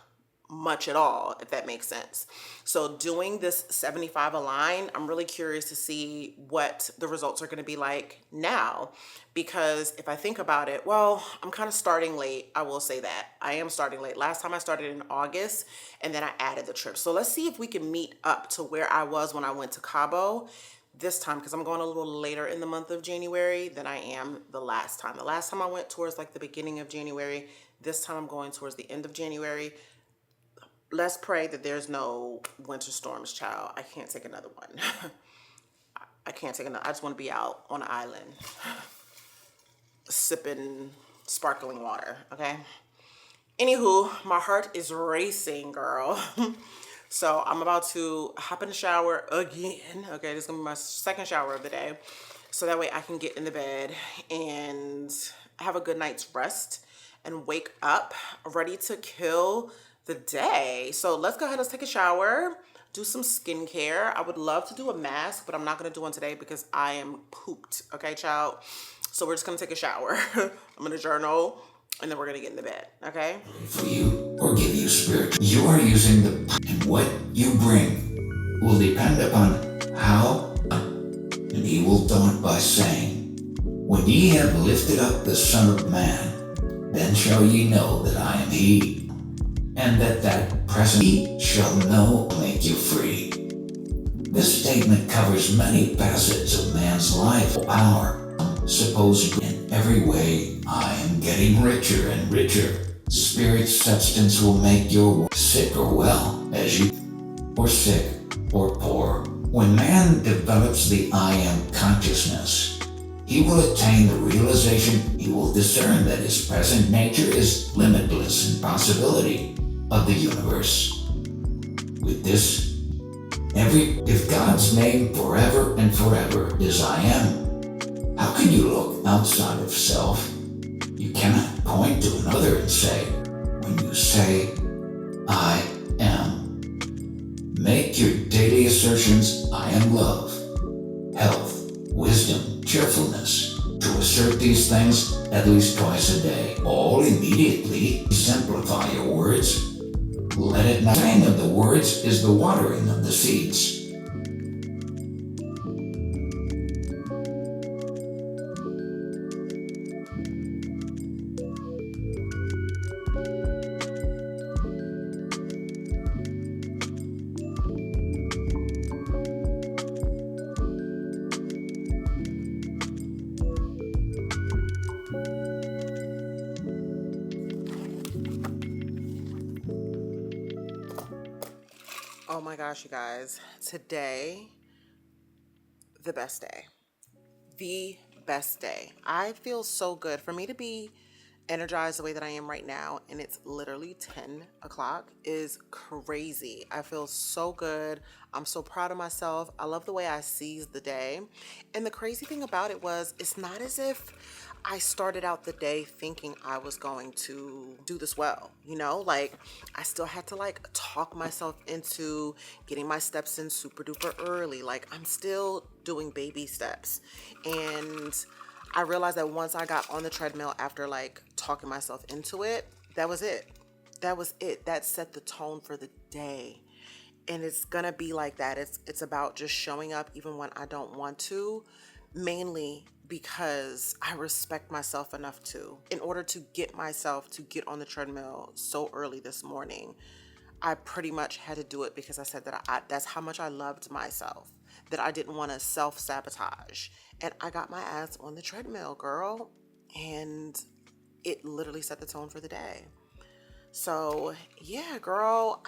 much at all, if that makes sense. So doing this 75 align, I'm really curious to see what the results are going to be like now, because if I think about it, well, I'm kind of starting late. I will say that I am starting late. Last time I started in August, and then I added the trip. So let's see if we can meet up to where I was when I went to Cabo this time, because I'm going a little later in the month of January than I am the last time. The last time I went towards like the beginning of January. This time I'm going towards the end of January. Let's pray that there's no winter storms, child. I can't take another one. I can't take another. I just want to be out on an island sipping sparkling water, okay? Anywho, my heart is racing, girl. So I'm about to hop in the shower again. Okay, this is gonna be my second shower of the day. So that way I can get in the bed and have a good night's rest and wake up ready to kill the day. So let's go ahead, let's take a shower, do some skincare. I would love to do a mask, but I'm not gonna do one today because I am pooped, okay, child? So we're just gonna take a shower. I'm gonna journal, and then we're gonna get in the bed, okay? For you or give you spirit. You are using and what you bring will depend upon how, and he will daunt by saying, when ye have lifted up the Son of Man, then shall ye know that I am he, and that present he shall know make you free. This statement covers many facets of man's life. Power, supposedly in every way, I am getting richer and richer. Spirit substance will make you sick or well, as you, or sick or poor. When man develops the I am consciousness, he will attain the realization, he will discern that his present nature is limitless in possibility of the universe. With this, if God's name forever and forever is I am, how can you look outside of self? You cannot point to another and say, when you say, I am, make your daily assertions, I am love, health, wisdom, cheerfulness. To assert these things at least twice a day, all immediately simplify your words. Let it not. The saying of the words is the watering of the seeds. Oh my gosh, you guys. Today, the best day. The best day. I feel so good. For me to be energized the way that I am right now, and it's literally 10 o'clock, is crazy. I feel so good. I'm so proud of myself. I love the way I seized the day. And the crazy thing about it was, it's not as if I started out the day thinking I was going to do this well, you know? Like, I still had to like talk myself into getting my steps in super duper early. Like, I'm still doing baby steps. And I realized that once I got on the treadmill after like talking myself into it, that was it. That was it. That set the tone for the day. And it's gonna be like that. It's about just showing up even when I don't want to, mainly because I respect myself enough to. In order to get myself to get on the treadmill so early this morning, I pretty much had to do it because I said that that's how much I loved myself, that I didn't want to self-sabotage. And I got my ass on the treadmill, girl, and it literally set the tone for the day. So yeah, girl,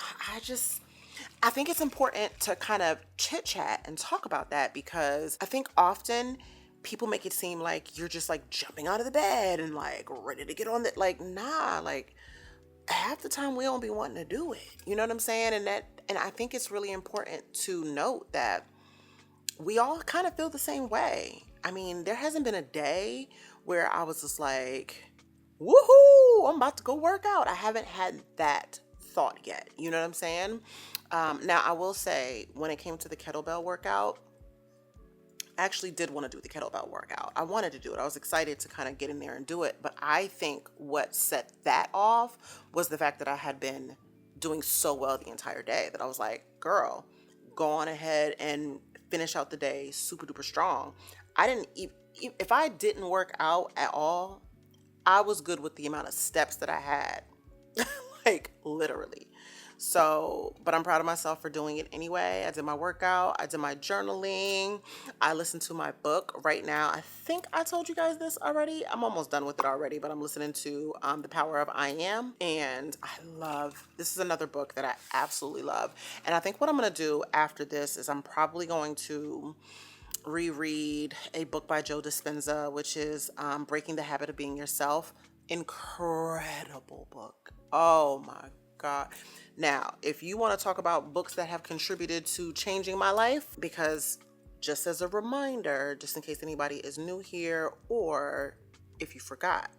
I think it's important to kind of chit chat and talk about that, because I think often people make it seem like you're just like jumping out of the bed and like ready to get on that. Like, nah, like half the time we don't be wanting to do it. You know what I'm saying? And I think it's really important to note that we all kind of feel the same way. I mean, there hasn't been a day where I was just like, woohoo, I'm about to go work out. I haven't had that thought yet. You know what I'm saying? Now, I will say, when it came to the kettlebell workout, I actually did want to do the kettlebell workout. I wanted to do it. I was excited to kind of get in there and do it. But I think what set that off was the fact that I had been doing so well the entire day that I was like, girl, go on ahead and finish out the day super duper strong. I didn't, if I didn't work out at all, I was good with the amount of steps that I had, like literally. So, but I'm proud of myself for doing it anyway. I did my workout, I did my journaling, I listened to my book right now. I think I told you guys this already. I'm almost done with it already, but I'm listening to The Power of I Am. And this is another book that I absolutely love. And I think what I'm going to do after this is I'm probably going to reread a book by Joe Dispenza, which is Breaking the Habit of Being Yourself. Incredible book. Oh my God. Now, if you want to talk about books that have contributed to changing my life, because just as a reminder, just in case anybody is new here or if you forgot,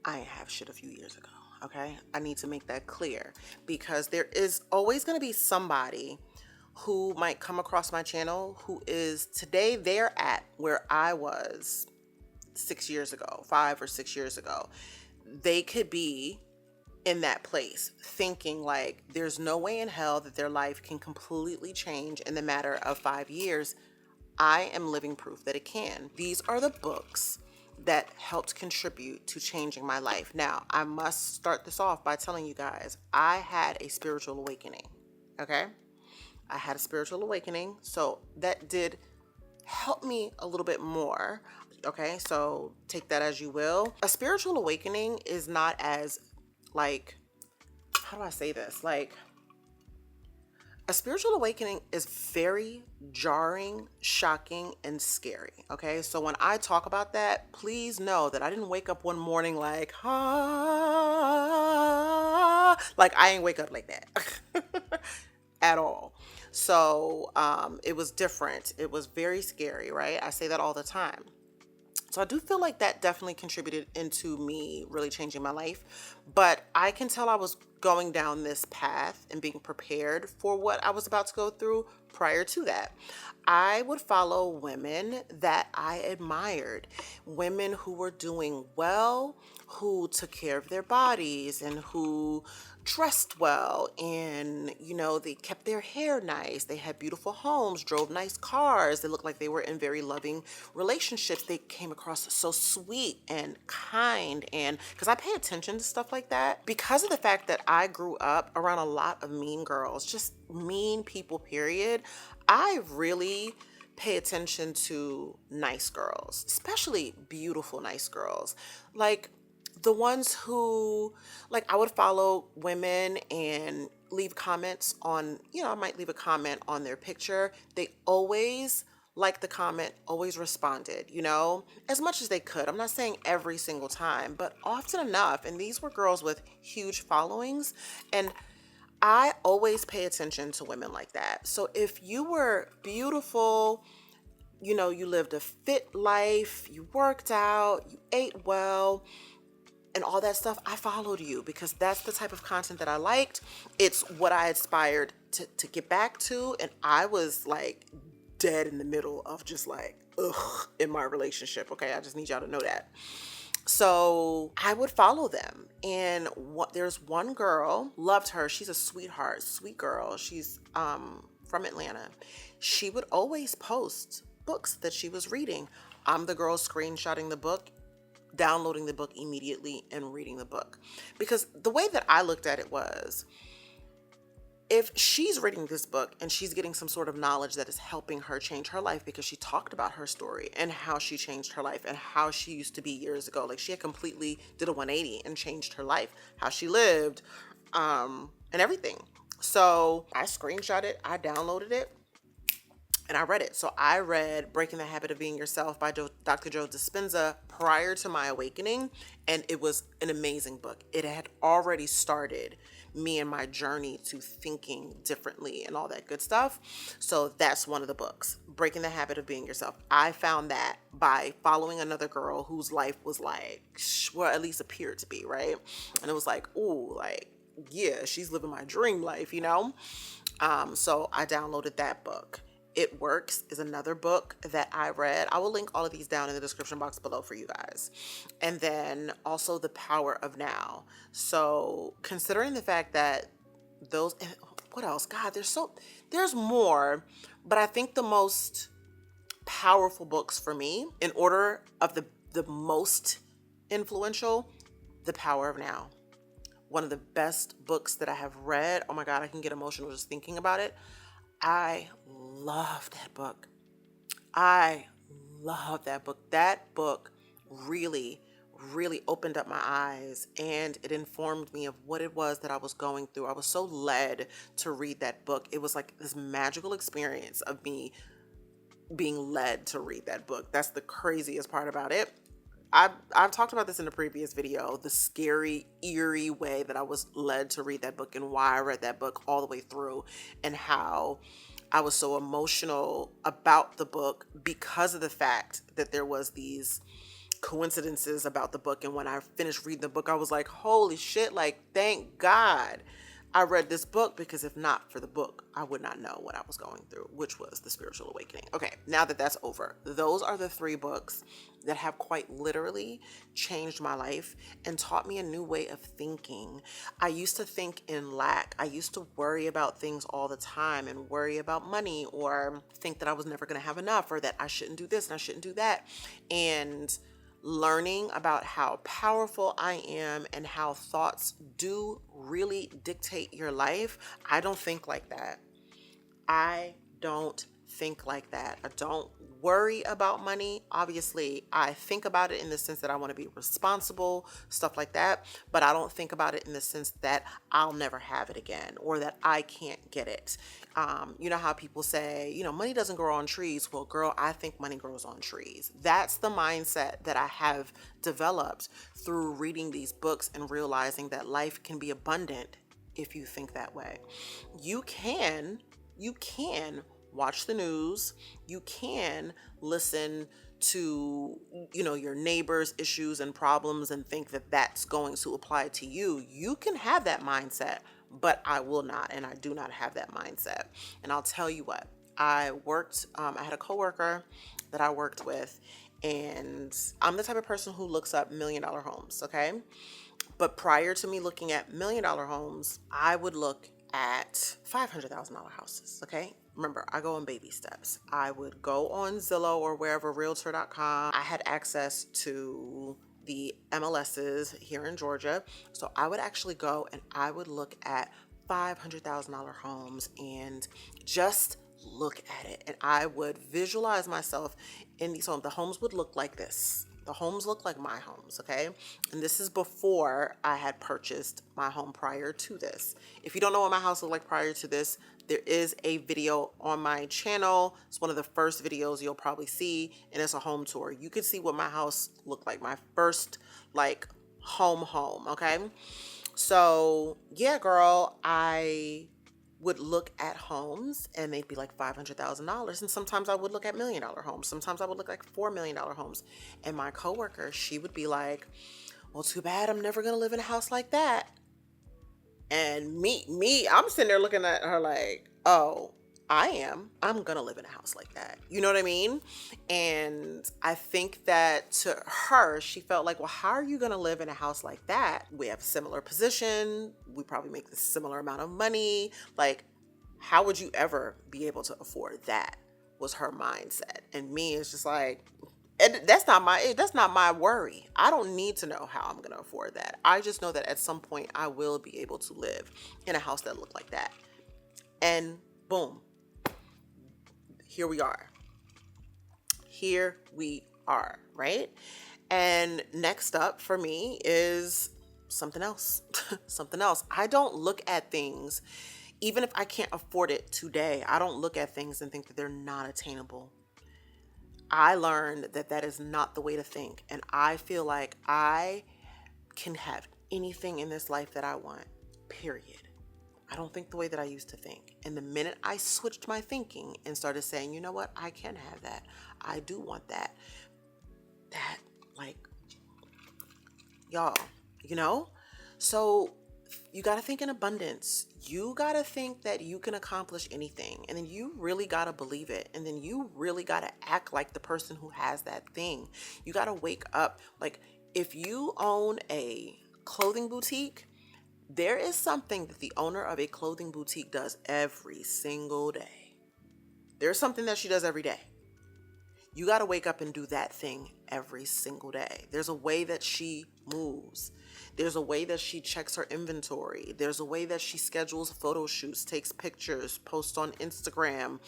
I ain't have shit a few years ago, okay? I need to make that clear, because there is always going to be somebody who might come across my channel who is today they're at where I was 6 years ago, 5 or 6 years ago. They could be in that place thinking like there's no way in hell that their life can completely change in the matter of 5 years. I am living proof that it can. These are the books that helped contribute to changing my life. Now, I must start this off by telling you guys, I had a spiritual awakening, okay? I had a spiritual awakening, so that did help me a little bit more, okay? So take that as you will. A spiritual awakening is not as like, how do I say this? Like, a spiritual awakening is very jarring, shocking, and scary, okay? So when I talk about that, please know that I didn't wake up one morning like, like I ain't wake up like that at all. So it was different. It was very scary, right? I say that all the time. So I do feel like that definitely contributed into me really changing my life. But I can tell I was going down this path and being prepared for what I was about to go through prior to that. I would follow women that I admired, women who were doing well, who took care of their bodies and who dressed well, and you know, they kept their hair nice, they had beautiful homes, drove nice cars, they looked like they were in very loving relationships. They came across so sweet and kind, and because I pay attention to stuff like that, because of the fact that I grew up around a lot of mean girls, just mean people, period, I really pay attention to nice girls, especially beautiful nice girls, like the ones who, like, I would follow women and leave comments on, you know, I might leave a comment on their picture. They always liked the comment, always responded, you know, as much as they could. I'm not saying every single time, but often enough. And these were girls with huge followings. And I always pay attention to women like that. So if you were beautiful, you know, you lived a fit life, you worked out, you ate well, and all that stuff, I followed you because that's the type of content that I liked. It's what I aspired to get back to. And I was like dead in the middle of just like, ugh, in my relationship. Okay, I just need y'all to know that. So I would follow them. And there's one girl, loved her. She's a sweetheart, sweet girl. She's from Atlanta. She would always post books that she was reading. I'm the girl screenshotting the book, downloading the book immediately and reading the book. Because the way that I looked at it was, if she's reading this book and she's getting some sort of knowledge that is helping her change her life, because she talked about her story and how she changed her life and how she used to be years ago. Like, she had completely did a 180 and changed her life, how she lived, and everything. So I screenshot it, I downloaded it, and I read it. So I read Breaking the Habit of Being Yourself by Dr. Joe Dispenza prior to my awakening, and it was an amazing book. It had already started me and my journey to thinking differently and all that good stuff. So that's one of the books, Breaking the Habit of Being Yourself. I found that by following another girl whose life was like, well, at least appeared to be, right? And it was like, ooh, like, yeah, she's living my dream life, you know? So I downloaded that book. It Works is another book that I read. I will link all of these down in the description box below for you guys. And then also The Power of Now. So considering the fact that those, what else? God, there's more, but I think the most powerful books for me, in order of the most influential, The Power of Now. One of the best books that I have read. Oh my God, I can get emotional just thinking about it. I love that book. I love that book. That book really, really opened up my eyes, and it informed me of what it was that I was going through. I was so led to read that book. It was like this magical experience of me being led to read that book. That's the craziest part about it. I've talked about this in a previous video, the scary, eerie way that I was led to read that book and why I read that book all the way through, and how I was so emotional about the book because of the fact that there was these coincidences about the book. And when I finished reading the book, I was like, holy shit, like, thank God I read this book, because if not for the book, I would not know what I was going through, which was the spiritual awakening. Okay, now that that's over, those are the 3 books that have quite literally changed my life and taught me a new way of thinking. I used to think in lack. I used to worry about things all the time and worry about money, or think that I was never going to have enough, or that I shouldn't do this and I shouldn't do that. And learning about how powerful I am and how thoughts do really dictate your life. I don't think like that. I don't think like that. I don't worry about money. Obviously, I think about it in the sense that I want to be responsible, stuff like that. But I don't think about it in the sense that I'll never have it again, or that I can't get it. You know how people say, you know, money doesn't grow on trees. Well, girl, I think money grows on trees. That's the mindset that I have developed through reading these books and realizing that life can be abundant if you think that way. You can watch the news. You can listen to, you know, your neighbors' issues and problems and think that that's going to apply to you. You can have that mindset, but I will not, and I do not have that mindset. And I'll tell you what, I had a coworker that I worked with, and I'm the type of person who looks up $1 million homes, okay? But prior to me looking at $1 million homes, I would look at $500,000 houses, okay? Remember, I go in baby steps. I would go on Zillow or wherever, realtor.com. I had access to the MLSs here in Georgia. So I would actually go and I would look at $500,000 homes and just look at it. And I would visualize myself in these homes. The homes would look like this. The homes look like my homes, okay? And this is before I had purchased my home prior to this. If you don't know what my house looked like prior to this, there is a video on my channel. It's one of the first videos you'll probably see, and it's a home tour. You can see what my house looked like, my first like home, okay? So yeah, girl, I would look at homes and they'd be like $500,000. And sometimes I would look at $1 million homes. Sometimes I would look like $4 million homes. And my coworker, she would be like, well, too bad I'm never going to live in a house like that. And me, I'm sitting there looking at her like, oh, I'm going to live in a house like that. You know what I mean? And I think that to her, she felt like, well, how are you going to live in a house like that? We have a similar position. We probably make the similar amount of money. Like, how would you ever be able to afford that? Was her mindset. And me, it's just like, that's not my worry. I don't need to know how I'm going to afford that. I just know that at some point I will be able to live in a house that looked like that. And boom. Here we are, right? And next up for me is something else. Something else. I don't look at things, even if I can't afford it today, I don't look at things and think that they're not attainable. I learned that that is not the way to think. And I feel like I can have anything in this life that I want, period. I don't think the way that I used to think. And the minute I switched my thinking and started saying, you know what, I can have that. I do want that. That, like, y'all, you know? So you got to think in abundance. You got to think that you can accomplish anything. And then you really got to believe it. And then you really got to act like the person who has that thing. You got to wake up. Like, if you own a clothing boutique, there is something that the owner of a clothing boutique does every single day. There's something that she does every day. You got to wake up and do that thing every single day. There's a way that she moves. There's a way that she checks her inventory. There's a way that she schedules photo shoots, takes pictures, posts on Instagram,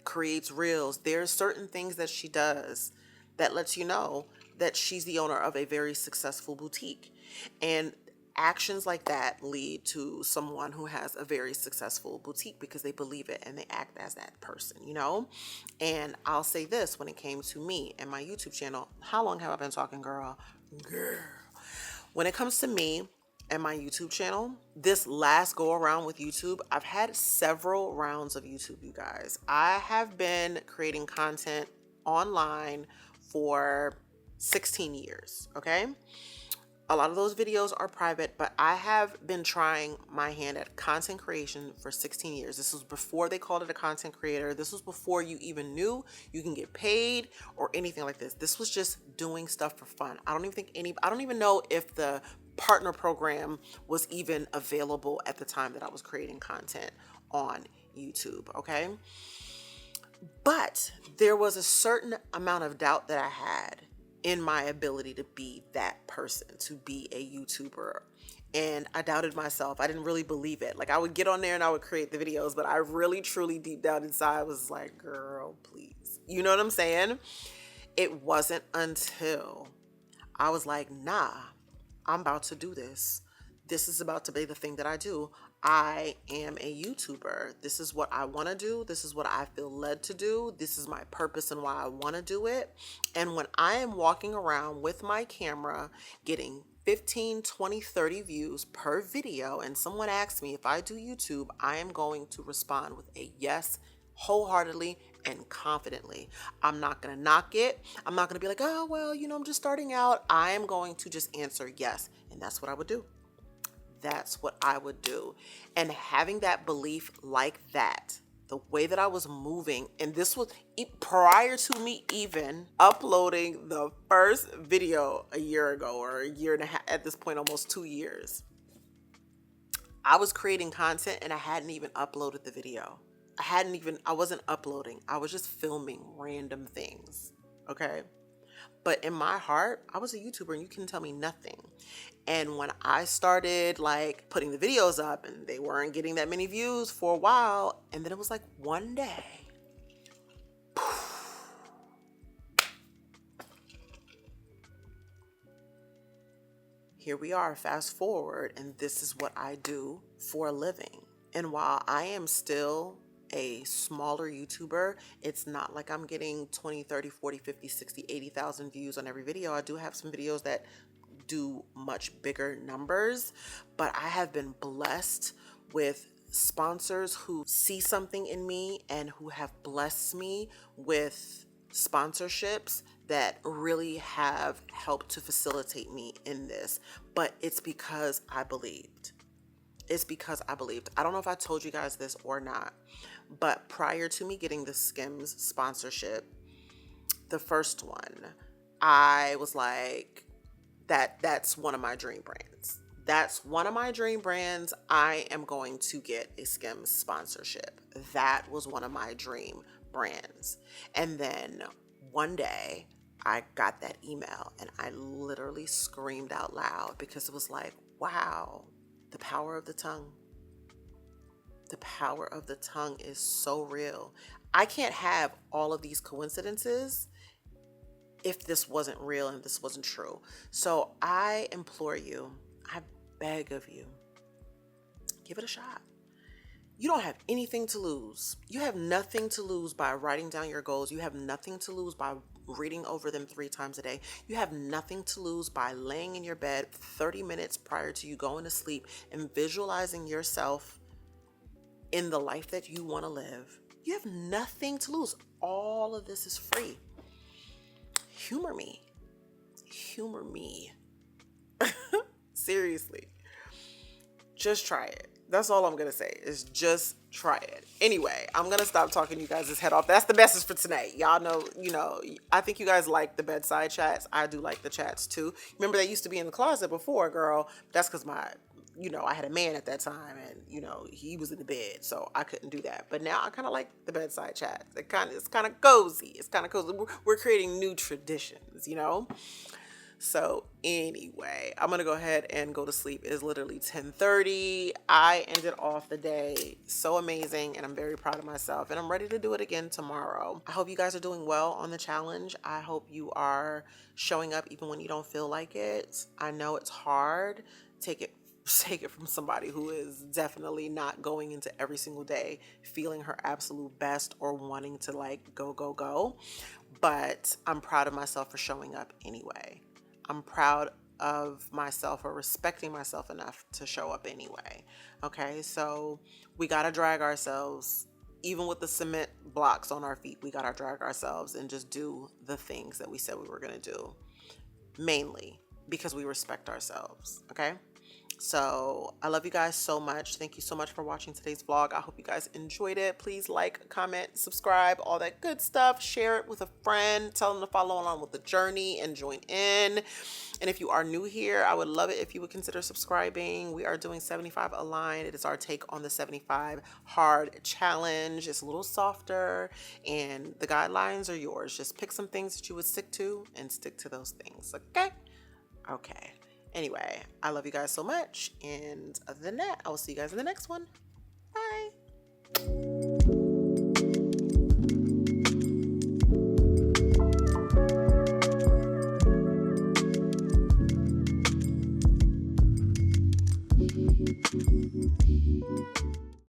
creates reels. There's certain things that she does that lets you know that she's the owner of a very successful boutique. And actions like that lead to someone who has a very successful boutique because they believe it and they act as that person, you know? And I'll say this, when it came to me and my YouTube channel, how long have I been talking, girl? When it comes to me and my YouTube channel, this last go around with YouTube, I've had several rounds of YouTube, you guys. I have been creating content online for 16 years, okay? A lot of those videos are private, but I have been trying my hand at content creation for 16 years. This was before they called it a content creator. This was before you even knew you can get paid or anything like this. This was just doing stuff for fun. I don't even know if the partner program was even available at the time that I was creating content on YouTube, okay? But there was a certain amount of doubt that I had in my ability to be that person, to be a YouTuber. And I doubted myself. I didn't really believe it. Like, I would get on there and I would create the videos, but I really, truly, deep down inside was like, girl, please. You know what I'm saying? It wasn't until I was like, nah, I'm about to do this. This is about to be the thing that I do. I am a YouTuber. This is what I want to do. This is what I feel led to do. This is my purpose and why I want to do it. And when I am walking around with my camera, getting 15, 20, 30 views per video, and someone asks me if I do YouTube, I am going to respond with a yes, wholeheartedly and confidently. I'm not going to knock it. I'm not going to be like, oh, well, you know, I'm just starting out. I am going to just answer yes. And that's what I would do. That's what I would do. And having that belief like that, the way that I was moving, and this was prior to me even uploading the first video a year ago, or a year and a half, at this point, almost 2 years. I was creating content and I hadn't even uploaded the video. I wasn't uploading. I was just filming random things. Okay. But in my heart, I was a YouTuber and you can tell me nothing. And when I started like putting the videos up and they weren't getting that many views for a while, and then it was like one day, here we are, fast forward, and this is what I do for a living. And while I am still a smaller YouTuber, it's not like I'm getting 20, 30, 40, 50, 60, 80,000 views on every video. I do have some videos that do much bigger numbers, but I have been blessed with sponsors who see something in me and who have blessed me with sponsorships that really have helped to facilitate me in this. But it's because I believed. It's because I believed. I don't know if I told you guys this or not, but prior to me getting the Skims sponsorship, the first one, I was like, that's one of my dream brands. That's one of my dream brands. I am going to get a Skims sponsorship. That was one of my dream brands. And then one day I got that email and I literally screamed out loud because it was like, wow, the power of the tongue. The power of the tongue is so real. I can't have all of these coincidences if this wasn't real and this wasn't true. So I implore you, I beg of you, give it a shot. You don't have anything to lose. You have nothing to lose by writing down your goals. You have nothing to lose by reading over them 3 times a day. You have nothing to lose by laying in your bed 30 minutes prior to you going to sleep and visualizing yourself in the life that you want to live. You have nothing to lose. All of this is free. Humor me. Humor me. Seriously. Just try it. That's all I'm going to say is just try it. Anyway, I'm going to stop talking you guys' head off. That's the message for tonight. Y'all know, I think you guys like the bedside chats. I do like the chats too. Remember, they used to be in the closet before, girl. That's because I had a man at that time and, he was in the bed. So I couldn't do that. But now I kind of like the bedside chats. It's kind of cozy. It's kind of cozy. We're creating new traditions, So anyway, I'm going to go ahead and go to sleep. It is literally 10:30. I ended off the day so amazing and I'm very proud of myself and I'm ready to do it again tomorrow. I hope you guys are doing well on the challenge. I hope you are showing up even when you don't feel like it. I know it's hard. Take it from somebody who is definitely not going into every single day feeling her absolute best or wanting to go. But I'm proud of myself for showing up anyway. I'm proud of myself for respecting myself enough to show up anyway. Okay, so we got to drag ourselves, even with the cement blocks on our feet, we got to drag ourselves and just do the things that we said we were going to do. Mainly because we respect ourselves. Okay. So I love you guys so much. Thank you so much for watching today's vlog. I hope you guys enjoyed it. Please like, comment, subscribe, all that good stuff. Share it with a friend. Tell them to follow along with the journey and join in. And if you are new here, I would love it if you would consider subscribing. We are doing 75 Aligned. It is our take on the 75 Hard Challenge. It's a little softer and the guidelines are yours. Just pick some things that you would stick to and stick to those things. Okay? Okay. Anyway, I love you guys so much. And other than that, I will see you guys in the next one. Bye.